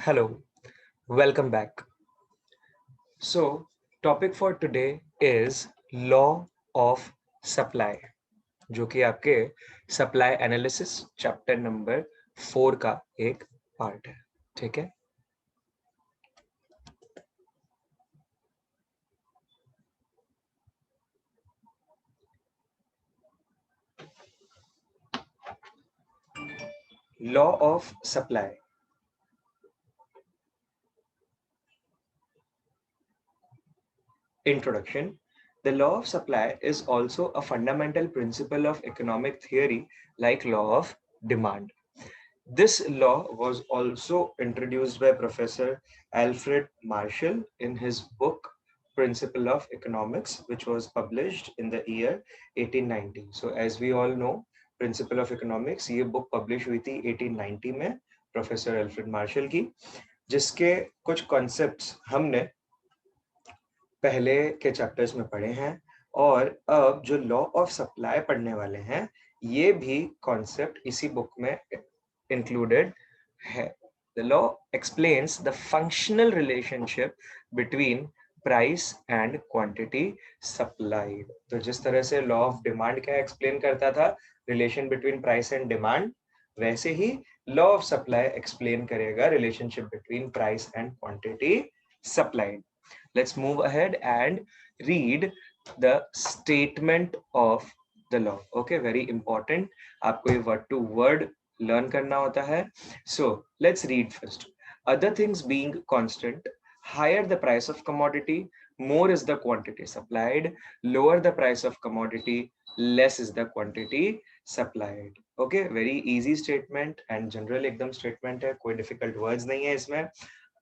Hello, welcome back. So, topic for today is law of supply, जो कि आपके supply analysis chapter number 4 का एक part है, ठीक है? Law of supply. Introduction. The law of supply is also a fundamental principle of economic theory like law of demand. This law was also introduced by Professor Alfred Marshall in his book Principle of Economics, which was published in the year 1890. So as we all know, Principle of Economics ये book publish हुई थी 1890 में professor Alfred Marshall की, जिसके कुछ concepts हमने पहले के चैप्टर्स में पढ़े हैं और अब जो लॉ ऑफ सप्लाई पढ़ने वाले हैं ये भी कॉन्सेप्ट इसी बुक में included है. The law explains the functional relationship between price and quantity supplied. तो जिस तरह से law of demand क्या explain करता था relation between price and demand, वैसे ही law of supply explain करेगा relationship between price and quantity supplied. Let's move ahead and read the statement of the law. Okay, very important. आपको ये word to word learn करना होता है. So let's read first. Other things being constant, higher the price of commodity, more is the quantity supplied. Lower the price of commodity, less is the quantity supplied. Okay, very easy statement and general एकदम statement है, कोई difficult words नहीं है इसमें.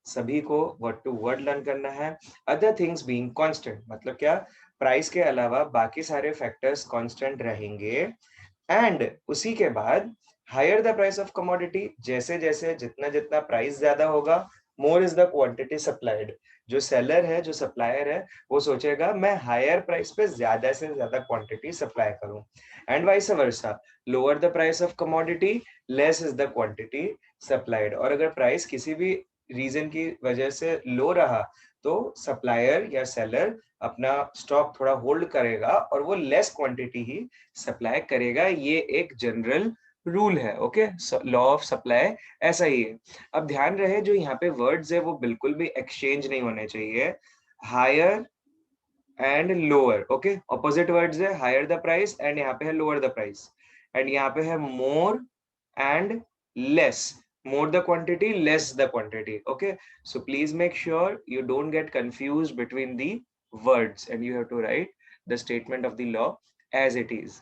सभी को word to word learn करना है. अदर थिंग्स बीइंग कांस्टेंट मतलब क्या, प्राइस के अलावा बाकी सारे फैक्टर्स कांस्टेंट रहेंगे. एंड उसी के बाद higher the price of commodity, जैसे जैसे जितना जितना प्राइस ज्यादा होगा, more is the quantity supplied. जो सेलर है, जो सप्लायर है, वो सोचेगा मैं हायर प्राइस पे ज्यादा से ज्यादा क्वांटिटी सप्लाई करूं. And vice versa, lower the price of commodity, less is the quantity supplied. और अगर प्राइस किसी भी रीजन की वजह से लो रहा तो सप्लायर या सेलर अपना स्टॉक थोड़ा होल्ड करेगा और वो लेस क्वांटिटी ही सप्लाई करेगा. ये एक जनरल रूल है. ओके, लॉ ऑफ सप्लाई ऐसा ही है. अब ध्यान रहे जो यहाँ पे वर्ड्स है वो बिल्कुल भी एक्सचेंज नहीं होने चाहिए. Higher and lower, okay, opposite words है. हायर द प्राइस एंड यहाँ पे है लोअर द प्राइस. एंड यहाँ पे है more and less. More the quantity, less the quantity. Okay, so please make sure you don't get confused between the words and you have to write the statement of the law as it is.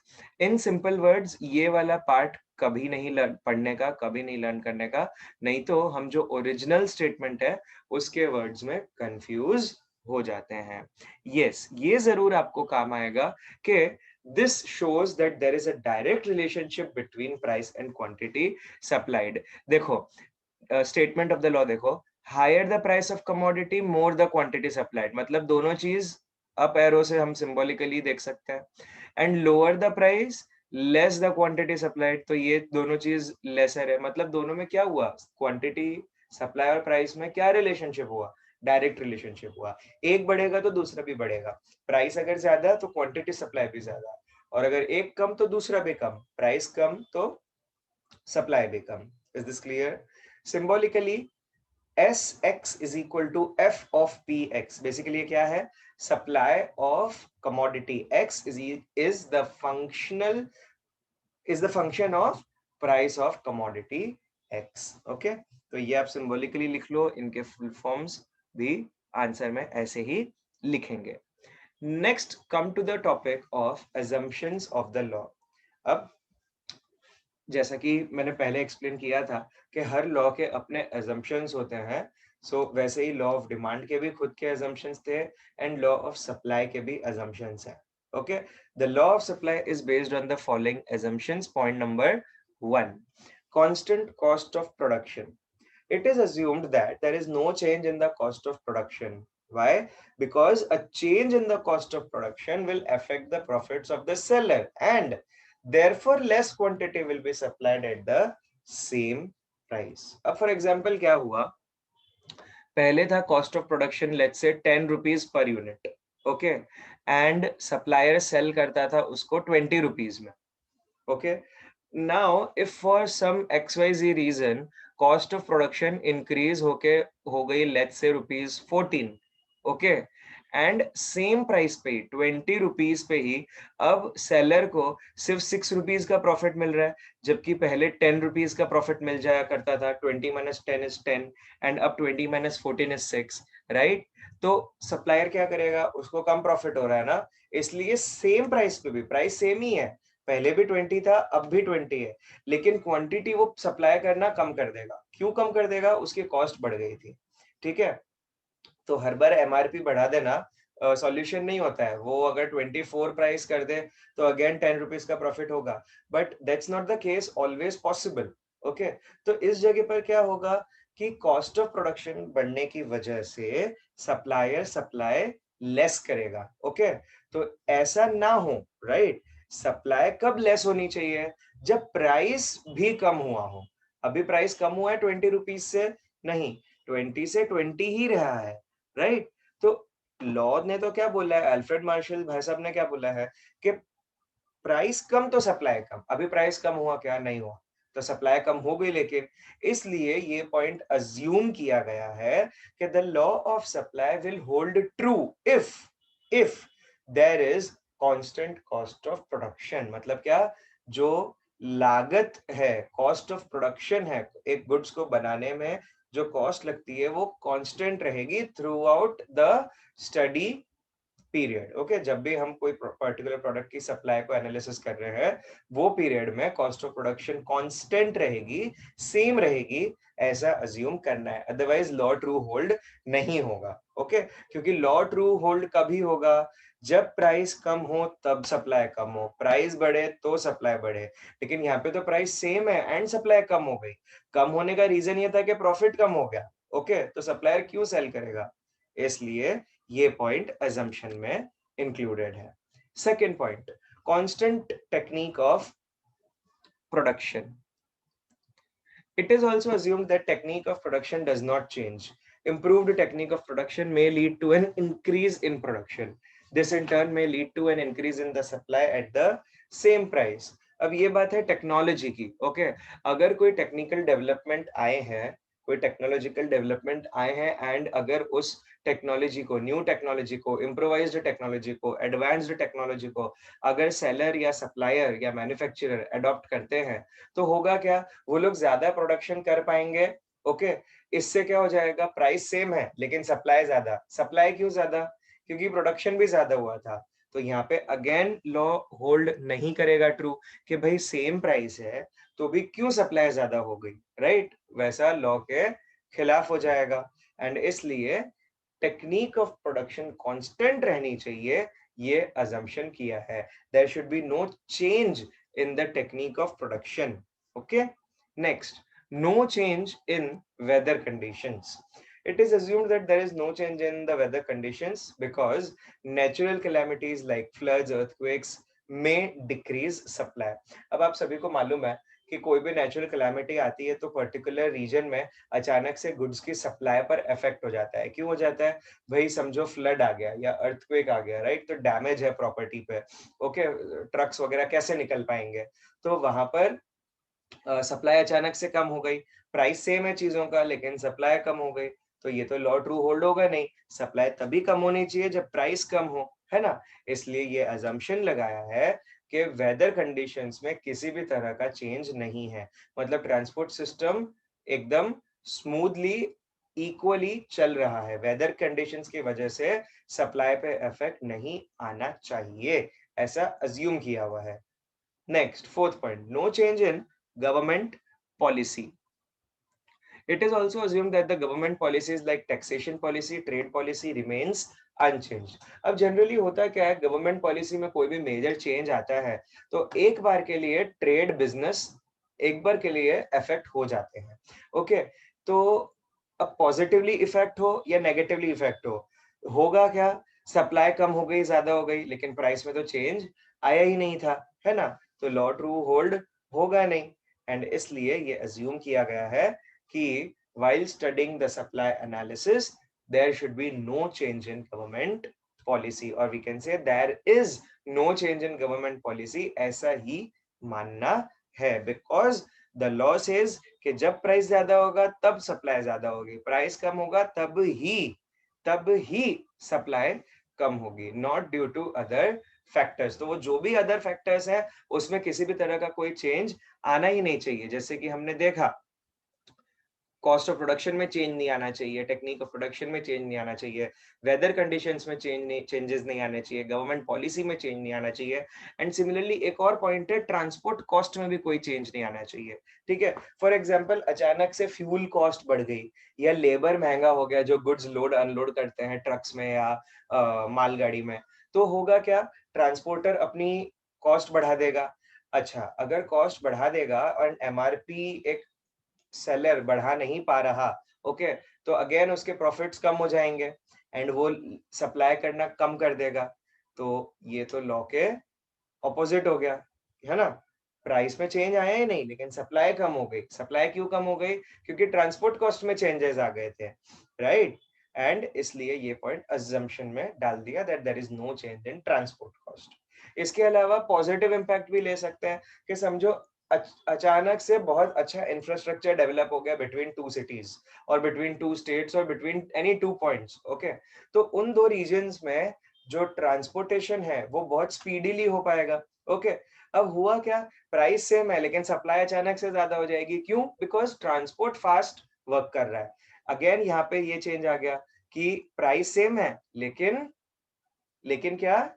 In simple words, ये वाला part कभी नहीं पढ़ने का, कभी नहीं learn करने का, नहीं तो हम जो ओरिजिनल स्टेटमेंट है उसके वर्ड्स में कंफ्यूज हो जाते हैं. Yes, ये जरूर आपको काम आएगा कि this shows that there is a direct relationship between price and quantity supplied. देखो, statement of the law देखो, higher the price of commodity, more the quantity supplied. मतलब दोनों चीज अप एरो से हम सिंबॉलिकली देख सकते हैं. And lower the price, less the quantity supplied. तो ये दोनों चीज लेसर है. मतलब दोनों में क्या हुआ, क्वांटिटी सप्लाई और प्राइस में क्या रिलेशनशिप हुआ, डायरेक्ट रिलेशनशिप हुआ. एक बढ़ेगा तो दूसरा भी बढ़ेगा. प्राइस अगर ज्यादा तो क्वांटिटी सप्लाई भी ज्यादा, और अगर एक कम तो दूसरा भी कम. प्राइस कम तो सप्लाई भी कम. Is this clear? Symbolically Sx is equal to F of Px. Basically ये क्या है, supply of commodity X is the function of price of commodity X. Okay, तो ये आप सिंबॉलिकली लिख लो. इनके फुल फॉर्म्स भी आंसर में ऐसे ही लिखेंगे. Next come to the topic of assumptions of the law. अब जैसा कि मैंने पहले एक्सप्लेन किया था कि हर लॉ के अपने assumptions होते हैं. सो वैसे ही लॉ ऑफ डिमांड के भी खुद के assumptions थे एंड लॉ ऑफ सप्लाई के भी assumptions हैं. Okay, the law of supply is based on the following assumptions. Point number 1, constant cost of production. It is assumed that there is no change in the cost of production. Why? Because a change in the cost of production will affect the profits of the seller and therefore less quantity will be supplied at the same price. अब for example क्या हुआ, पहले था cost of production let's say 10 rupees per unit, okay, and supplier sale करता था उसको 20 rupees में, okay. Now if for some XYZ reason cost of production increase होके हो गई let's say ₹14, okay, and same price पे 20 रुपीज पे ही अब सेलर को सिर्फ 6 रुपीज का प्रॉफिट मिल रहा है, जबकि पहले 10 रुपीज का प्रॉफिट मिल जाया करता था। 20 माइनस 10 इज 10 एंड अब 20 माइनस 14 इज 6, राइट। तो सप्लायर क्या करेगा, उसको कम प्रॉफिट हो रहा है ना, इसलिए सेम प्राइस पे भी, प्राइस सेम ही है, पहले भी 20 था अब भी 20 है, लेकिन क्वांटिटी वो सप्लाई करना कम कर देगा। क्यों कम कर देगा, उसकी कॉस्ट बढ़ गई थी, ठीक है। तो हर बार एमआरपी बढ़ा देना सॉल्यूशन नहीं होता है। वो अगर 24 प्राइस कर दे तो अगेन 10 रुपीज का प्रॉफिट होगा, but that's not the case always possible, okay. तो इस जगह पर क्या होगा कि कॉस्ट ऑफ प्रोडक्शन बढ़ने की वजह से सप्लायर सप्लाई लेस करेगा, ओके। तो ऐसा ना हो, राइट। सप्लाई कब लेस होनी चाहिए, जब प्राइस भी कम हुआ हो। अभी प्राइस कम हुआ है 20 रुपीज से, नहीं, 20 से 20 ही रहा है, राइट। तो लॉ ने तो क्या बोला है, अल्फ्रेड मार्शल भाई साहब ने क्या बोला है कि प्राइस कम तो सप्लाई कम। अभी प्राइस कम हुआ क्या, नहीं हुआ, तो सप्लाई कम हो गई। लेकिन इसलिए ये पॉइंट अज्यूम किया गया है कि the law of supply will hold true if there is constant cost of production. मतलब क्या, जो लागत है, कॉस्ट ऑफ प्रोडक्शन है, एक गुड्स को बनाने में जो कॉस्ट लगती है वो कांस्टेंट रहेगी through out the study period, okay. जब भी हम कोई पर्टिकुलर प्रोडक्ट की सप्लाई को एनालिसिस कर रहे हैं, वो पीरियड में कॉस्ट ऑफ प्रोडक्शन कांस्टेंट रहेगी, सेम रहेगी, ऐसा अज्यूम करना है। अदरवाइज लॉ ट्रू होल्ड नहीं होगा, ओके। क्योंकि लॉ ट्रू होल्ड कभी होगा, जब प्राइस कम हो तब सप्लाई कम हो, प्राइस बढ़े तो सप्लाई बढ़े। लेकिन यहाँ पे तो प्राइस सेम है एंड सप्लाई कम हो गई। कम होने का रीजन ये था कि प्रॉफिट कम हो गया, ओके। तो सप्लायर क्यों सेल करेगा, इसलिए ये पॉइंट अजम्पशन में इंक्लूडेड है। Second point, constant technique of production. It is also assumed that technique of production does not change. Improved technique of production may lead to an increase in production. This in turn may lead to an increase in the supply at the same price. अब ये बात है technology की, okay. अगर कोई technical development आए हैं, कोई टेक्नोलॉजिकल डेवलपमेंट आए हैं, एंड अगर उस टेक्नोलॉजी को, न्यू टेक्नोलॉजी को, इम्प्रोवाइज्ड टेक्नोलॉजी को, एडवांस्ड टेक्नोलॉजी को अगर सेलर या सप्लायर या मैन्युफैक्चरर अडॉप्ट करते हैं, तो होगा क्या, वो लोग ज्यादा प्रोडक्शन कर पाएंगे, ओके। इससे क्या हो जाएगा, प्राइस सेम है लेकिन सप्लाई ज्यादा। सप्लाई क्यों ज्यादा, क्योंकि प्रोडक्शन भी ज्यादा हुआ था। तो यहाँ पे अगेन लॉ होल्ड नहीं करेगा ट्रू, कि भाई सेम प्राइस है तो भी क्यों सप्लाई ज्यादा हो गई, राइट। वैसा लॉ के खिलाफ हो जाएगा, एंड इसलिए टेक्निक ऑफ प्रोडक्शन कांस्टेंट रहनी चाहिए, ये अजम्पशन किया है। There should be no change in the technique of production, okay। Next, no change in weather conditions. It is assumed that there is no change in the weather conditions because natural calamities like floods, earthquakes may decrease supply. अब आप सभी को मालूम है कि कोई भी natural calamity आती है तो पर्टिकुलर रीजन में अचानक से गुड्स की सप्लाई पर इफेक्ट हो जाता है। क्यों हो जाता है भाई, समझो फ्लड आ गया या अर्थक्वेक आ गया, राइट। तो डैमेज है प्रॉपर्टी पे, ओके। ट्रक्स वगैरह कैसे निकल पाएंगे, तो वहां पर सप्लाई अचानक से कम हो गई। प्राइस सेम है चीजों का लेकिन सप्लाई कम हो गई, तो ये तो लॉ ट्रू होल्ड होगा नहीं। सप्लाई तभी कम होनी चाहिए जब प्राइस कम हो, है ना। इसलिए ये अजम्पशन लगाया है कि वेदर कंडीशंस में किसी भी तरह का चेंज नहीं है। मतलब ट्रांसपोर्ट सिस्टम एकदम स्मूथली इक्वली चल रहा है, वेदर कंडीशंस की वजह से सप्लाई पे इफेक्ट नहीं आना चाहिए, ऐसा अज्यूम किया हुआ है। Next, fourth point, no change in government policy. It is also assumed that the government policies like taxation policy, trade policy remains unchanged. अब जनरली होता क्या है, गवर्नमेंट पॉलिसी में कोई भी मेजर चेंज आता है तो एक बार के लिए ट्रेड बिजनेस एक बार के लिए इफेक्ट हो जाते हैं, ओके। तो अब पॉजिटिवली इफेक्ट हो या नेगेटिवली इफेक्ट हो, होगा क्या, सप्लाई कम हो गई, ज्यादा हो गई, लेकिन प्राइस में तो चेंज आया ही नहीं था, है ना। तो लॉ ट्रू होल्ड होगा नहीं, एंड इसलिए ये अज्यूम किया गया है कि while studying the supply analysis, there should be no change in government policy, or we can say there is no change in government policy. ऐसा ही मानना है, because the law says कि जब प्राइस ज्यादा होगा तब सप्लाई ज्यादा होगी, प्राइस कम होगा तब ही सप्लाई कम होगी, not due to other factors. तो वो जो भी अदर फैक्टर्स है उसमें किसी भी तरह का कोई चेंज आना ही नहीं चाहिए। जैसे कि हमने देखा, कॉस्ट ऑफ प्रोडक्शन में चेंज नहीं आना चाहिए, टेक्निक ऑफ प्रोडक्शन में चेंज नहीं आना चाहिए, वेदर कंडीशंस में चेंजेस नहीं आने चाहिए, गवर्नमेंट पॉलिसी में चेंज नहीं आना चाहिए। एंड सिमिलरली एक और पॉइंट है, ट्रांसपोर्ट कॉस्ट में भी कोई चेंज नहीं आना चाहिए। ठीक है, फॉर एग्जांपल अचानक से फ्यूल कॉस्ट बढ़ गई या लेबर महंगा हो गया जो गुड्स लोड अनलोड करते हैं ट्रक्स में या मालगाड़ी में, तो होगा क्या, ट्रांसपोर्टर अपनी कॉस्ट बढ़ा देगा। अच्छा, अगर कॉस्ट बढ़ा देगा और एमआरपी एक सेलर बढ़ा नहीं पा रहा, ओके, तो अगेन उसके प्रॉफिट्स कम हो जाएंगे एंड वो सप्लाई करना कम कर देगा। तो ये तो लॉ के ऑपोजिट हो गया, है ना। प्राइस में चेंज आया ही नहीं, लेकिन सप्लाई कम हो गई। सप्लाई क्यों कम हो गई? क्योंकि ट्रांसपोर्ट कॉस्ट में चेंजेस आ गए थे, राइट। एंड इसलिए ये पॉइंट अजम्पशन में डाल दिया that there is no change in transport cost. इसके अलावा पॉजिटिव इंपैक्ट भी ले सकते हैं कि समझो अचानक से बहुत अच्छा इंफ्रास्ट्रक्चर डेवलप हो गया बिटवीन टू सिटीज और बिटवीन टू स्टेट्स और between any two points, okay, तो उन दो रीजन्स में जो ट्रांसपोर्टेशन है वो बहुत स्पीडीली हो पाएगा, ओके। अब हुआ क्या, प्राइस सेम है लेकिन सप्लाई अचानक से ज्यादा हो जाएगी। क्यों? बिकॉज ट्रांसपोर्ट फास्ट वर्क कर रहा है। अगेन यहाँ पे ये चेंज आ गया कि प्राइस सेम है लेकिन क्या,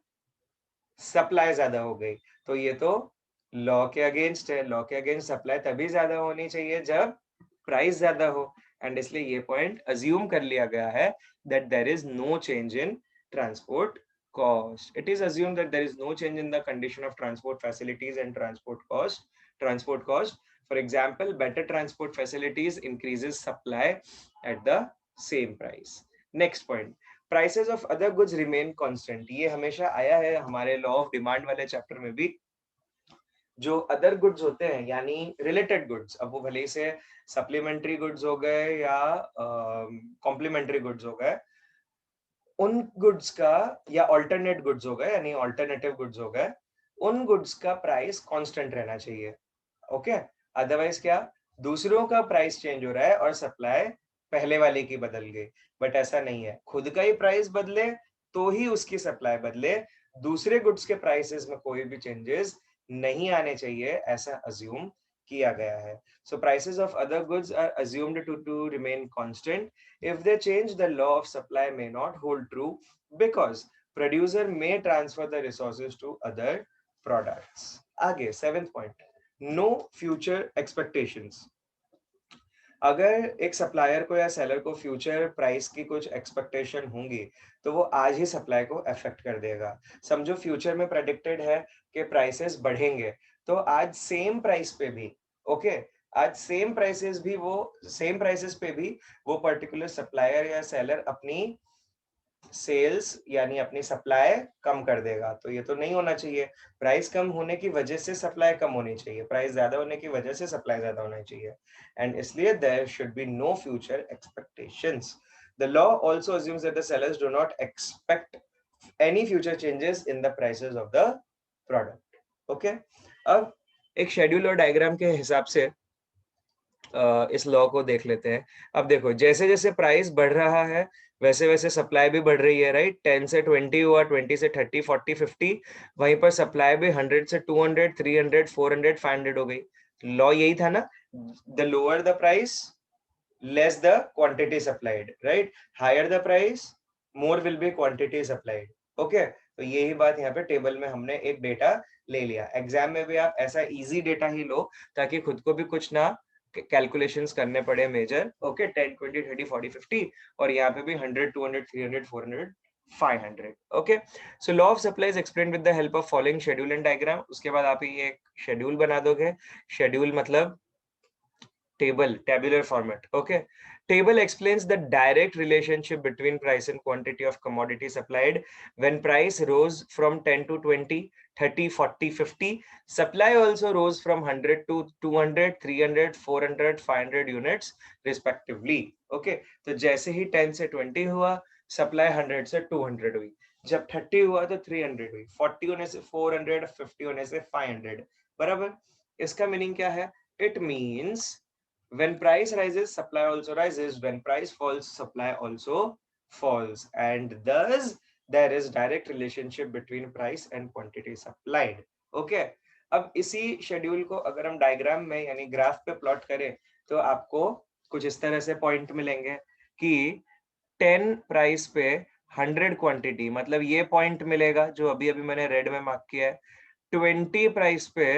सप्लाई ज्यादा हो गई। तो ये तो लॉ के अगेंस्ट है। लॉ के अगेंस्ट सप्लाई तभी ज्यादा होनी चाहिए जब प्राइस ज्यादा हो, एंड इसलिए ये पॉइंट अज्यूम कर लिया गया है that there is no change in transport cost. It is assumed that there is no change in the condition of transport facilities and transport cost. For example, better transport facilities increases supply at the same price. Next point, prices of other goods remain constant. ये हमेशा आया है हमारे law of demand वाले chapter में भी। जो other goods होते हैं यानी रिलेटेड गुड्स, अब वो भले से सप्लीमेंट्री गुड्स हो गए या कॉम्प्लीमेंट्री गुड्स हो गए, उन गुड्स का, या अल्टरनेट गुड्स हो गए यानी अल्टरनेटिव गुड्स हो गए, उन गुड्स का प्राइस कांस्टेंट रहना चाहिए, ओके। अदरवाइज क्या, दूसरों का प्राइस चेंज हो रहा है और सप्लाई पहले वाले की बदल गई। बट ऐसा नहीं है, खुद का ही प्राइस बदले तो ही उसकी सप्लाई बदले, दूसरे गुड्स के प्राइसेस में कोई भी चेंजेस नहीं आने चाहिए, ऐसा अज्यूम किया गया है। So prices of other goods are assumed to remain constant. If they change, the law of supply may not hold true because producer may transfer the resources to other products. आगे 7th point, no future expectations. अगर एक supplier को या seller को future price की कुछ expectation होंगी तो वो आज ही सप्लाई को अफेक्ट कर देगा। समझो फ्यूचर में प्रेडिक्टेड है कि प्राइसेस बढ़ेंगे, तो आज सेम प्राइस पे भी, ओके, आज सेम प्राइसेस पे भी वो पर्टिकुलर सप्लायर या सेलर अपनी सेल्स यानी अपनी सप्लाई कम कर देगा। तो ये तो नहीं होना चाहिए। प्राइस कम होने की वजह से सप्लाई कम होनी चाहिए, प्राइस ज्यादा होने की वजह से सप्लाई ज्यादा होनी चाहिए, एंड इसलिए there should be no future expectations. The law also assumes that the sellers do not expect any future changes in the prices of the product, okay. अब एक शेड्यूल और डायग्राम के हिसाब से इस लॉ को देख लेते हैं। अब देखो, जैसे जैसे प्राइस बढ़ रहा है वैसे वैसे सप्लाई भी बढ़ रही है, राइट। 10 से 20 हुआ, 20 से 30, 40, 50, वहीं पर सप्लाई भी 100 से 200, 300, 400, 500 हो गई। लॉ यही था ना, the lower the price less the quantity supplied, right. Higher the price more will be quantity supplied, okay. तो यही बात यहाँ पे टेबल में हमने एक डेटा ले लिया। एग्जाम में भी आप ऐसा इजी डेटा ही लो ताकि खुद को भी कुछ ना कैलकुलेशंस करने पड़े मेजर, ओके। 10, 20, 30, 40, 50 और यहाँ पे भी 100, 200, 300, 400, 500, okay. So law of supply is explained with the help of following schedule and diagram. उसके बाद आप ये एक शेड्यूल बना दोगे। शेड्यूल मतलब table, tabular format, okay. Table explains the direct relationship between price and quantity of commodity supplied. When price rose from 10 to 20, 30, 40, 50. Supply also rose from 100 to 200, 300, 400, 500 units respectively. Okay, तो जैसे ही 10 से 20 हुआ, supply 100 से 200 हुई, जब 30 हुआ तो 300 हुई, 40 होने से 400, 50 होने से 500. बराबर. इसका मीनिंग क्या है? It means when price rises, supply also rises. When price falls, supply also falls, and thus there is direct relationship between price and quantity supplied. Okay. अब इसी शेड्यूल को अगर हम डायग्राम में यानी ग्राफ पे प्लॉट करें तो आपको कुछ इस तरह से पॉइंट मिलेंगे कि 10 प्राइस पे 100 क्वांटिटी, मतलब ये पॉइंट मिलेगा जो अभी अभी मैंने रेड में मार्क किया है. 20 प्राइस पे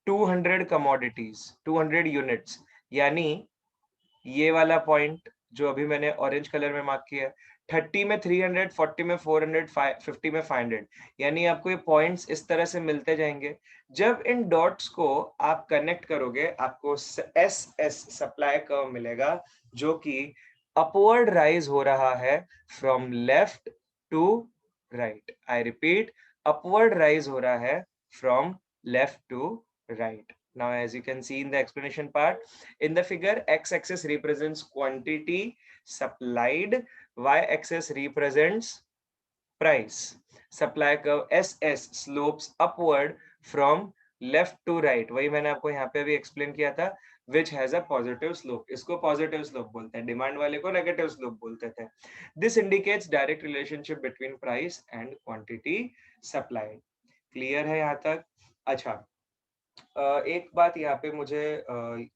200 कमोडिटीज, 200 यूनिट्स, यानी ये वाला पॉइंट जो अभी मैंने ऑरेंज कलर में मार्क किया है. 30 में 300, 40 में 400, 50 में 500, यानी आपको ये पॉइंट्स इस तरह से मिलते जाएंगे. जब इन डॉट्स को आप कनेक्ट करोगे आपको एस एस सप्लाई कर्व मिलेगा जो कि अपवर्ड राइज हो रहा है from left to right. I repeat, upward rise हो रहा है from left to right. Now, as you can see in the explanation part, in the figure, x-axis represents quantity supplied, y-axis represents price. Supply curve SS slopes upward from left to right. वही मैंने आपको यहाँ पे भी explain किया था, which has a positive slope. इसको positive slope बोलते हैं, demand वाले को negative slope बोलते थे. This indicates direct relationship between price and quantity supplied. Clear है यहाँ तक? अच्छा, एक बात यहाँ पे मुझे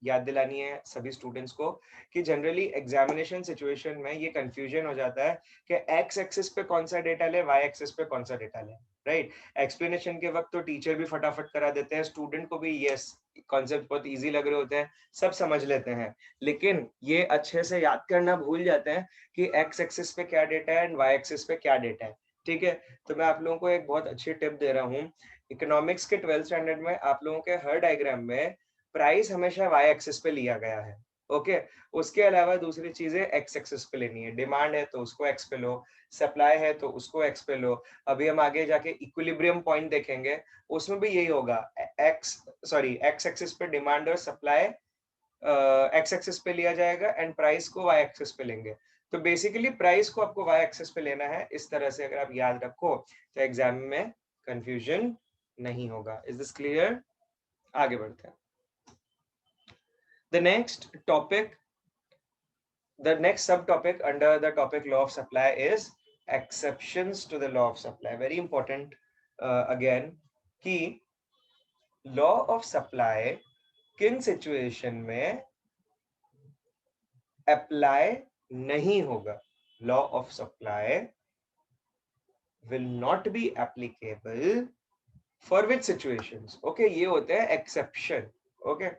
याद दिलानी है सभी स्टूडेंट्स को कि जनरली एग्जामिनेशन सिचुएशन में ये कंफ्यूजन हो जाता है कि एक्स एक्सिस पे कौन सा डेटा ले, वाई एक्सिस पे कौन सा डेटा ले. राइट. एक्सप्लेनेशन के वक्त तो टीचर भी फटाफट करा देते हैं, स्टूडेंट को भी यस कॉन्सेप्ट बहुत इजी लग रहे होते हैं, सब समझ लेते हैं, लेकिन ये अच्छे से याद करना भूल जाते हैं कि एक्स एक्सिस पे क्या डेटा है एंड वाई एक्सिस पे क्या डेटा है. ठीक है, तो मैं आप लोगों को एक बहुत अच्छी टिप दे रहा हूँ. इकोनॉमिक्स के 12th स्टैंडर्ड में आप लोगों के हर डायग्राम में प्राइस हमेशा वाई एक्सिस पे लिया गया है. ओके. उसके अलावा दूसरी चीजें एक्स एक्सिस पे लेनी है. डिमांड है तो उसको एक्स पे लो, सप्लाई है तो उसको एक्स पे लो. अभी हम आगे जाके इक्विलिब्रियम पॉइंट देखेंगे, उसमें भी यही होगा. एक्स एक्सिस पे डिमांड और सप्लाई एक्स एक्सिस पे लिया जाएगा एंड प्राइस को वाई एक्सिस पे लेंगे. तो बेसिकली प्राइस को आपको वाई एक्सिस पे लेना है. इस तरह से अगर आप याद रखो तो एग्जाम में कंफ्यूजन नहीं होगा. Is this clear? आगे बढ़ते हैं. The next sub topic under the topic law of supply is exceptions to the law of supply. Very important again कि लॉ ऑफ सप्लाई किन सिचुएशन में अप्लाई नहीं होगा. Law of supply will not be applicable for which situations. Okay, ये होते हैं exception. Okay,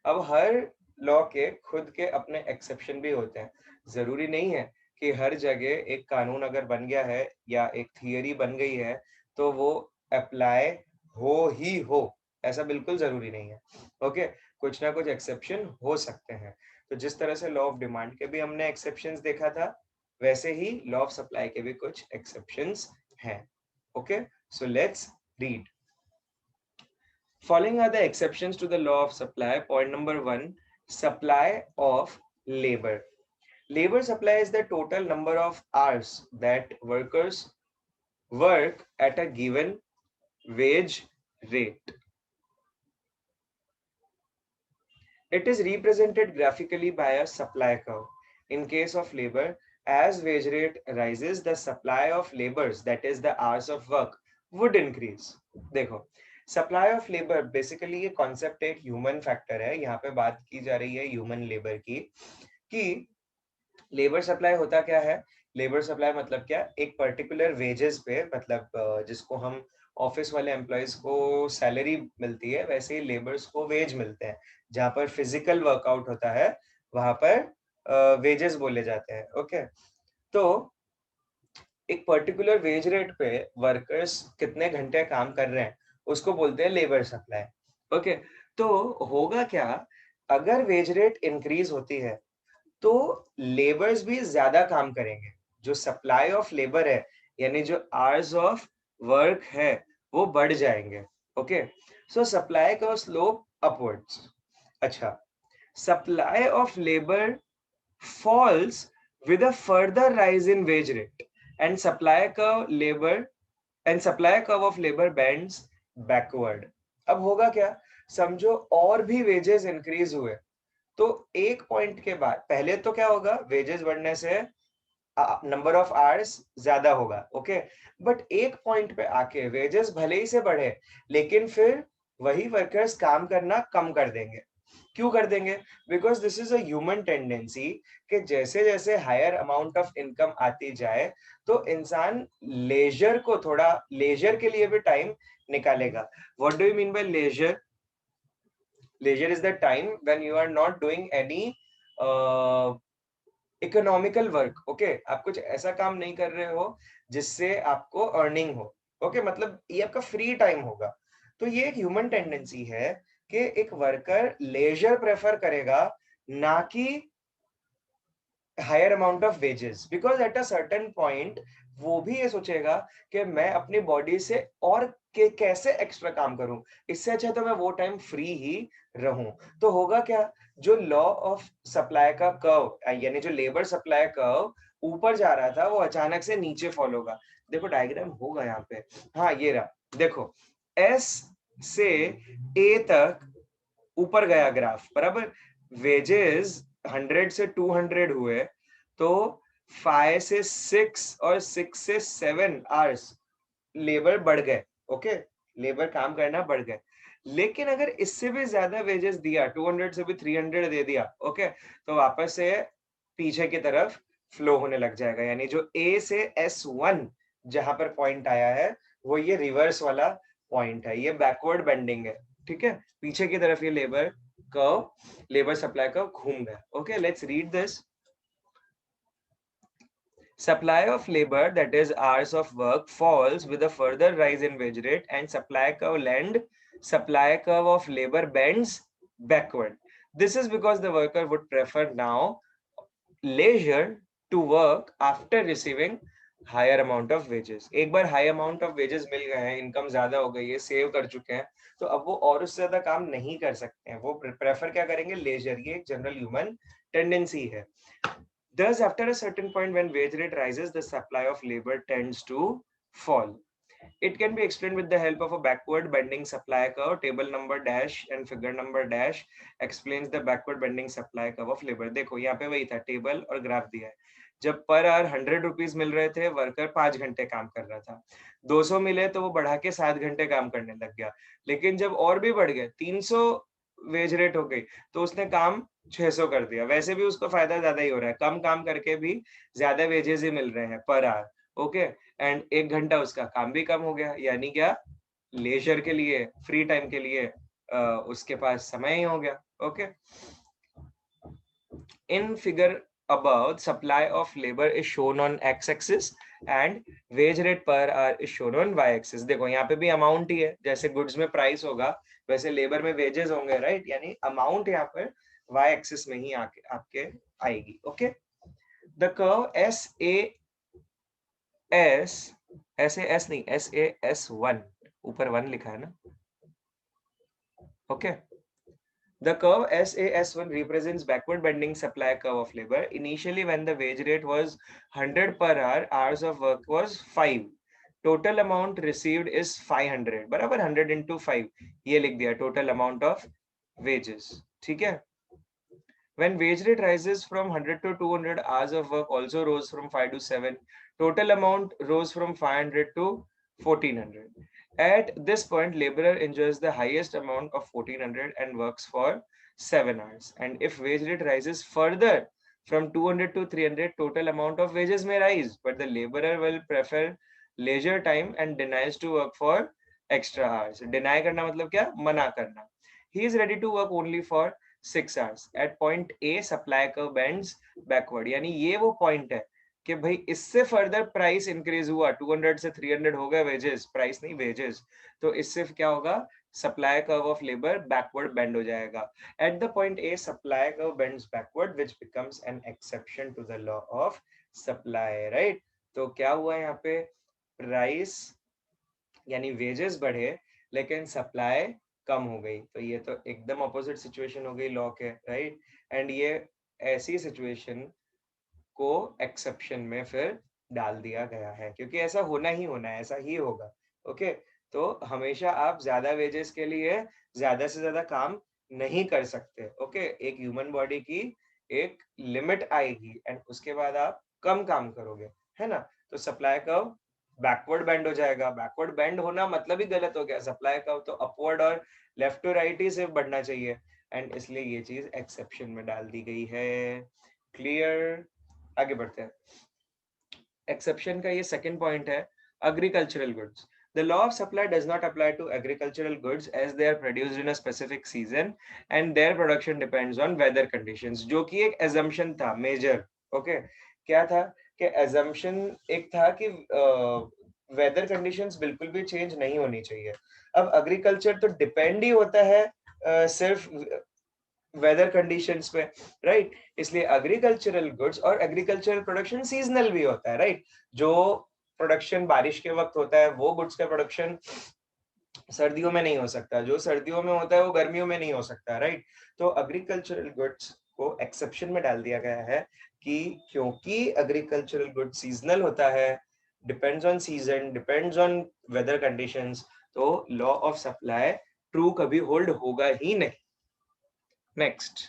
अब हर law के खुद के अपने exception भी होते हैं. जरूरी नहीं है कि हर जगह एक कानून अगर बन गया है या एक थियरी बन गई है तो वो अप्लाई हो ही हो, ऐसा बिल्कुल जरूरी नहीं है. ओके, कुछ ना कुछ एक्सेप्शन हो सकते हैं. तो जिस तरह से लॉ ऑफ डिमांड के भी हमने एक्सेप्शंस देखा था, वैसे ही लॉ ऑफ सप्लाई के भी कुछ एक्सेप्शंस हैं. Okay, so let's read. Following are the exceptions to the law of supply. Point number 1, supply of labor. Labor supply is the total number of hours that workers work at a given wage rate. It is represented graphically by a supply curve. In case of labor, as wage rate rises, the supply of labors, that is the hours of work, would increase. देखो, supply of labour basically ये concept एक human factor है. यहाँ पे बात की जा रही है ह्यूमन लेबर की कि लेबर सप्लाई होता क्या है. लेबर सप्लाई मतलब क्या, एक पर्टिकुलर वेजेस पे, मतलब जिसको हम ऑफिस वाले एम्प्लॉयज को सैलरी मिलती है, वैसे ही लेबर्स को वेज मिलते हैं. जहाँ पर फिजिकल वर्कआउट होता है वहां पर वेजेस बोले जाते हैं. ओके, तो एक पर्टिकुलर वेज रेट पे वर्कर्स कितने घंटे काम कर रहे हैं उसको बोलते हैं लेबर सप्लाई. ओके, तो होगा क्या, अगर वेज रेट इंक्रीज होती है तो लेबर्स भी ज्यादा काम करेंगे. जो सप्लाई ऑफ लेबर है यानी जो आवर्स ऑफ वर्क है वो बढ़ जाएंगे। ओके, सो सप्लाई का स्लोप अपवर्ड्स। अच्छा, supply of labour falls with a further rise in wage rate and supply का labour and supply curve of labour bends backward. अब होगा क्या, समझो और भी वेजेस इंक्रीज हुए तो एक पॉइंट के बाद, पहले तो क्या होगा, वेजेस बढ़ने से नंबर ऑफ आवर्स ज्यादा होगा। ओके, बट एक पॉइंट पे आके वेजेस भले ही से बढ़े लेकिन फिर वही वर्कर्स काम करना कम कर देंगे। क्यों कर देंगे? Because this is a human tendency कि जैसे जैसे हायर अमाउंट ऑफ इनकम आती जाए तो इंसान लेजर को, थोड़ा लेजर के लिए भी टाइम निकालेगा। What do you mean by leisure? Leisure is the time when you are not doing any economical work. Okay, आप कुछ ऐसा काम नहीं कर रहे हो जिससे आपको अर्निंग हो। ओके, मतलब ये आपका फ्री टाइम होगा। तो ये एक ह्यूमन टेंडेंसी है कि एक वर्कर लेजर प्रेफर करेगा, ना कि higher amount of wages, because at a certain point वो भी ये सोचेगा कि मैं अपनी बॉडी से और कैसे एक्स्ट्रा काम करूं, इससे अच्छा तो मैं वो टाइम फ्री ही रहूं। तो होगा क्या, जो लॉ ऑफ सप्लाई का कर्व, यानी जो लेबर सप्लाई कर्व ऊपर जा रहा था वो अचानक से नीचे फॉल होगा। देखो डायग्राम होगा यहाँ पे, हाँ ये रहा, देखो एस से ए तक ऊपर गया ग्राफ, बराबर। वेजेस 100 से 200 हुए तो 5 से 6 और 6 से 7 आवर्स लेबर बढ़ गए। ओके, लेबर काम करना बढ़ गए। लेकिन अगर इससे भी ज्यादा वेजेस दिया, 200 से भी 300 दे दिया, ओके, तो वापस से पीछे की तरफ फ्लो होने लग जाएगा। यानी जो ए से S1 जहां पर पॉइंट आया है वो ये रिवर्स वाला पॉइंट है, ये बैकवर्ड बेंडिंग है। ठीक है, पीछे की तरफ ये लेबर सप्लाई कर्व घूम गया। Okay, let's read this. Supply of labor, that is hours of work, falls with a further rise in wage rate and supply curve of labor bends backward. This is because the worker would prefer now leisure to work after receiving higher amount of wages. एक बार high amount of wages मिल गए हैं, income ज्यादा हो गई है, save कर चुके हैं, तो अब वो और उससे ज्यादा काम नहीं कर सकते हैं। वो प्रेफर क्या करेंगे? लेजर। ये एक जनरल ह्यूमन टेंडेंसी है। Thus, after a certain point when wage rate rises, the supply of labor tends to fall. It can be explained with the help of a backward bending supply curve. Table number dash and figure number dash explains the backward bending supply curve of labor. देखो यहाँ पे वही था, table और graph दिया है। जब per hour 100 rupees मिल रहे थे, वर्कर 5 घंटे काम कर रहा था। 200 मिले तो वो बढ़ा के 7 घंटे काम करने लग गया। लेकिन जब और भी बढ़ गए, 300 वेज रेट हो गई, तो उसने काम 600 कर दिया। वैसे भी उसको फायदा ज्यादा ही हो रहा है, कम काम करके भी ज्यादा वेजेस ही मिल रहे हैं पर आवर। ओके, एंड 1 घंटा उसका काम भी कम हो गया। यानी क्या, लेजर के लिए, फ्री टाइम के लिए उसके पास समय ही हो गया। Okay, in figure above, supply of labor is shown on x-axis and wage rate per hour is shown on y-axis. देखो यहाँ पे भी अमाउंट ही है, जैसे गुड्स में प्राइस होगा वैसे लेबर में वेजेस होंगे, राइट? यानी अमाउंट यहाँ पर y-axis में ही आके आपके आएगी। ओके, द कर्व SAS नहीं, SAS1, ऊपर 1 लिखा है ना। Okay, the curve SAS1 represents backward bending supply curve of labor. Initially, when the wage rate was 100 per hour, hours of work was 5. Total amount received is 500. बराबर 100 into 5 ये लिख दिया total amount of wages. ठीक है? When wage rate rises from 100 to 200, hours of work also rose from 5 to 7. Total amount rose from 500 to 1400. At this point, laborer enjoys the highest amount of 1400 and works for 7 hours. And if wage rate rises further from 200 to 300, total amount of wages may rise, but the laborer will prefer leisure time and denies to work for extra hours. Deny करना मतलब क्या? मना करना. He is ready to work only for 6 hours. At point A, supply curve bends backward. यानी ये वो point है कि भाई इससे फर्दर प्राइस इंक्रीज हुआ, 200 से 300 हो गए वेजेस, प्राइस नहीं वेजेस, तो इससे क्या होगा? Supply curve of labour backward bend हो जाएगा। At the point A, supply curve bends backward which becomes an exception to the law of supply, right? तो क्या हुआ यहाँ पे? प्राइस यानी वेजेस बढ़े लेकिन सप्लाई कम हो गई, तो ये तो एकदम अपोजिट सिचुएशन हो गई लॉ के, राइट। एंड ये ऐसी सिचुएशन को एक्सेप्शन में फिर डाल दिया गया है, क्योंकि ऐसा होना ही होना है, ऐसा ही होगा। ओके, तो हमेशा आप ज्यादा वेजेस के लिए ज्यादा से ज्यादा काम नहीं कर सकते। ओके, एक ह्यूमन बॉडी की एक लिमिट आएगी एंड उसके बाद आप कम काम करोगे, है ना। तो सप्लाई कर्व बैकवर्ड बेंड हो जाएगा। बैकवर्ड बेंड होना मतलब ही गलत हो गया। सप्लाई कर्व तो अपवर्ड और लेफ्ट टू राइट ही सिर्फ बढ़ना चाहिए, एंड इसलिए ये चीज एक्सेप्शन में डाल दी गई है। क्लियर? आगे बढ़ते हैं। एक्सेप्शन का ये सेकंड पॉइंट है, agricultural goods. The law of supply does not apply to agricultural goods as they are produced in a specific season and their production depends on weather conditions, जो कि एक assumption था major. Okay, क्या था कि assumption एक था कि वेदर कंडीशंस बिल्कुल भी चेंज नहीं होनी चाहिए। अब एग्रीकल्चर तो डिपेंड ही होता है सिर्फ वेदर कंडीशंस पे, राइट। इसलिए एग्रीकल्चरल गुड्स और एग्रीकल्चरल प्रोडक्शन सीजनल भी होता है, राइट। जो प्रोडक्शन बारिश के वक्त होता है वो गुड्स का प्रोडक्शन सर्दियों में नहीं हो सकता, जो सर्दियों में होता है वो गर्मियों में नहीं हो सकता, राइट। तो एग्रीकल्चरल गुड्स को एक्सेप्शन में डाल दिया गया है कि क्योंकि एग्रीकल्चरल गुड सीजनल होता है, depends on season, depends on whether conditions, तो लॉ ऑफ सप्लाई ट्रू कभी होल्ड होगा ही नहीं। Next,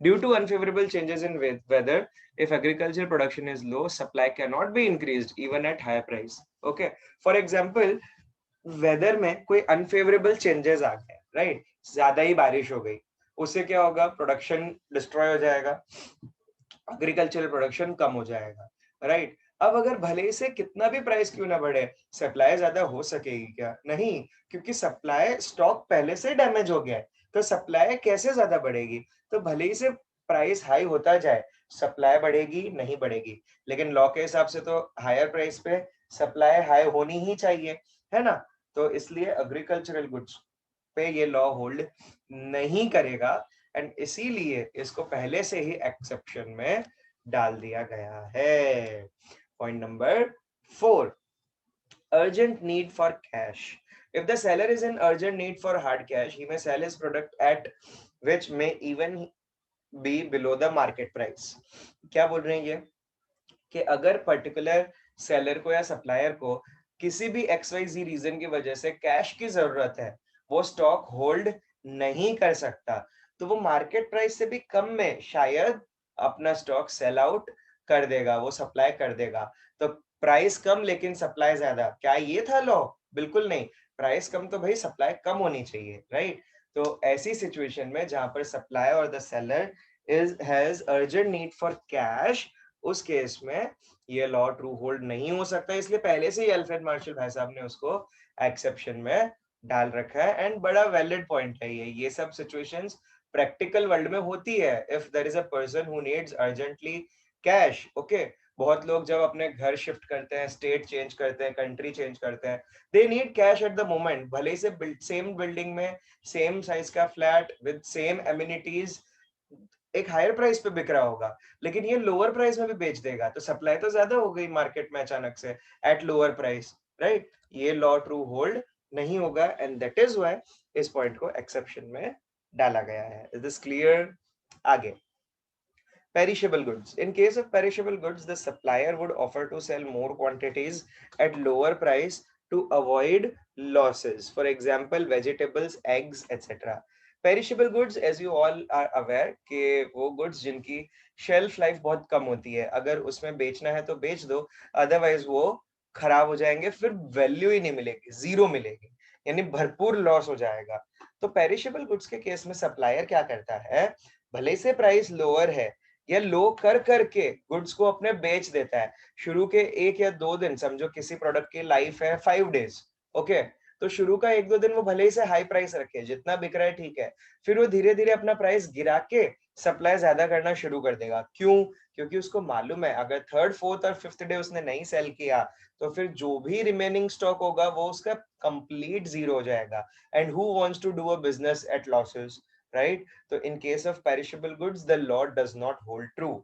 due to unfavorable changes in weather, if agricultural production is low, supply cannot be increased even at higher price. Okay, for example, weather में कोई unfavourable changes आ गए, right. ज्यादा ही बारिश हो गई, उससे क्या होगा, प्रोडक्शन डिस्ट्रॉय हो जाएगा, एग्रीकल्चरल प्रोडक्शन कम हो जाएगा, राइट। अब अगर भले ही से कितना भी प्राइस क्यों ना बढ़े, सप्लाई ज्यादा हो सकेगी क्या? नहीं, क्योंकि सप्लाई स्टॉक पहले से डैमेज हो गया है, तो सप्लाई कैसे ज्यादा बढ़ेगी? तो भले ही से प्राइस हाई होता जाए, सप्लाई बढ़ेगी नहीं बढ़ेगी, लेकिन लॉ के हिसाब से तो हायर प्राइस पे सप्लाई हाई होनी ही चाहिए, है ना। तो इसलिए एग्रीकल्चरल गुड्स पे ये लॉ होल्ड नहीं करेगा एंड इसीलिए इसको पहले से ही एक्सेप्शन में डाल दिया गया है। Point number 4, urgent need for cash. If the seller is in urgent need for hard cash, he may sell his product at which may even be below the market price. क्या बोल रहे हैं ये, कि अगर पर्टिकुलर सेलर को या supplier को किसी भी XYZ रीजन की वजह से कैश की जरूरत है, वो स्टॉक होल्ड नहीं कर सकता, तो वो मार्केट प्राइस से भी कम में शायद अपना स्टॉक सेल आउट कर देगा, वो सप्लाई कर देगा। तो प्राइस कम लेकिन सप्लाई ज्यादा, क्या ये था लॉ? बिल्कुल नहीं। प्राइस कम तो भाई सप्लाई कम होनी चाहिए, राइट। तो ऐसी सिचुएशन में जहां पर सप्लाई और the seller is has urgent need for cash, उस केस में ये लॉ ट्रू होल्ड नहीं हो सकता। इसलिए पहले से ही अल्फ्रेड मार्शल भाई साहब ने उसको एक्सेप्शन में डाल रखा है एंड बड़ा वैलिड पॉइंट है ये सब सिचुएशंस प्रैक्टिकल वर्ल्ड में होती है। If there is a person who needs urgently cash, okay, बहुत लोग जब अपने घर शिफ्ट करते हैं, स्टेट चेंज करते हैं, कंट्री चेंज करते हैं, they need cash at the moment, भले से सेम बिल्डिंग में सेम साइज का फ्लैट विद सेम एमिनिटीज एक हायर प्राइस पे बिक रहा होगा, लेकिन ये लोअर प्राइस में भी बेच देगा, तो सप्लाई तो ज्यादा हो गई मार्केट में अचानक से एट लोअर प्राइस, राइट। ये लॉ ट्रू होल्ड नहीं होगा एंड दैट इज व्हाई इस पॉइंट को एक्सेप्शन में डाला गया है। Is this clear? आगे, perishable goods. In case of perishable goods, the supplier would offer to sell more quantities at lower price to avoid losses. For example, vegetables, eggs, etc. Perishable goods, as you all are aware, कि वो goods जिनकी shelf life बहुत कम होती है, अगर उसमें बेचना है तो बेच दो, otherwise वो खराब हो जाएंगे, फिर वैल्यू ही नहीं मिलेगी, जीरो मिलेगी, यानी भरपूर लॉस हो जाएगा। तो पेरिशेबल गुड्स के केस में सप्लायर क्या करता है, भले से प्राइस लोअर है या लो कर करके गुड्स को अपने बेच देता है। शुरू के 1 या 2 दिन, समझो किसी प्रोडक्ट की लाइफ है 5 डेज, ओके, तो शुरू का 1-2 दिन वो भले ही से हाई प्राइस रखे, जितना बिक रहा है ठीक है, फिर वो धीरे धीरे अपना प्राइस गिरा के सप्लाई ज्यादा करना शुरू कर देगा। क्यों? क्योंकि उसको मालूम है अगर थर्ड, फोर्थ और फिफ्थ डे उसने नहीं सेल किया तो फिर जो भी रिमेनिंग स्टॉक होगा वो उसका कंप्लीट जीरो हो जाएगा। And who wants to do a business at losses, right. तो in case of perishable goods, the law does not hold true.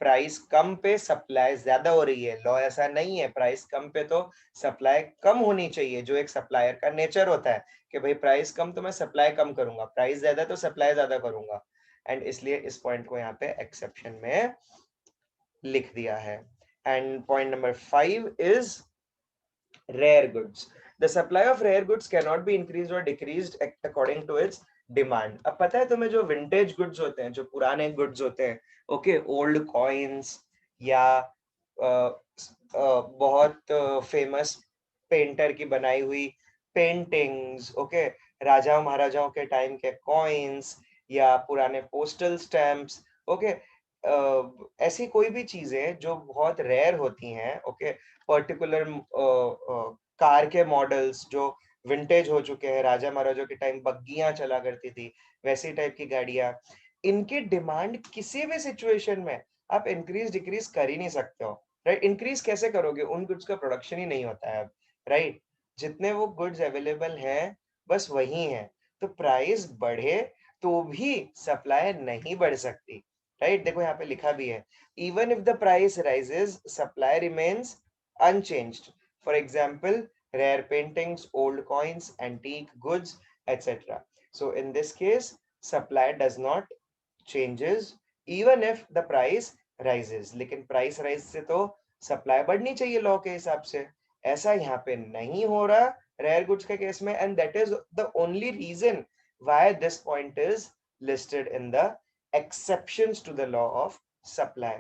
Price कम पे सप्लाई ज्यादा हो रही है। लॉ ऐसा नहीं है, प्राइस कम पे तो सप्लाई कम होनी चाहिए, जो एक सप्लायर का नेचर होता है कि भाई प्राइस कम तो मैं सप्लाई कम करूंगा, प्राइस ज्यादा तो सप्लाई ज्यादा करूंगा। एंड इसलिए इस पॉइंट को यहाँ पे एक्सेप्शन में लिख दिया है। And point number 5 is rare goods. The supply of rare goods cannot be increased or decreased according to its demand. अब पता है तुम्हें, जो विंटेज गुड्स होते हैं, जो पुराने गुड्स होते हैं, ओके, ओल्ड कॉइन्स या बहुत फेमस पेंटर की बनाई हुई पेंटिंग्स, ओके, राजाओं महाराजाओं के टाइम के कॉइन्स या पुराने पोस्टल स्टैम्प्स, ओके, ऐसी कोई भी चीजें जो बहुत रेयर होती हैं, ओके, पर्टिकुलर कार के मॉडल्स जो विंटेज हो चुके हैं, राजा महाराजा के टाइम बग्गियां चला करती थी, वैसी टाइप की गाड़ियां, इनकी डिमांड किसी भी सिचुएशन में आप इंक्रीज डिक्रीज कर ही नहीं सकते हो, राइट। इंक्रीज कैसे करोगे, उन गुड्स का प्रोडक्शन ही नहीं होता है अब, राइट। जितने वो गुड्स अवेलेबल हैं बस वही हैं, तो प्राइस बढ़े तो भी सप्लाई नहीं बढ़ सकती, राइट। देखो यहाँ पे लिखा भी है, even if the price rises supply remains unchanged. For example, rare paintings, old coins, antique goods, etc. So in this case, supply does not changes even if the price rises. लेकिन price rise से तो supply बढ़नी चाहिए law के हिसाब से, ऐसा यहाँ पे नहीं हो रहा rare goods के केस में, and that is the only reason why this point is listed in the exceptions to the law of supply.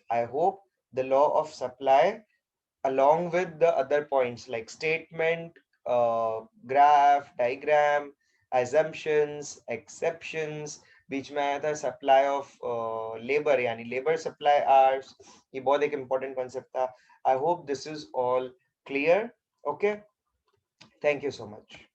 I hope the law of supply along with the other points like statement, graph, diagram, assumptions, exceptions, बीच में आया था supply of labour, यानी labour supply hours, ये बहुत एक important concept था। I hope this is all clear. Okay, thank you so much.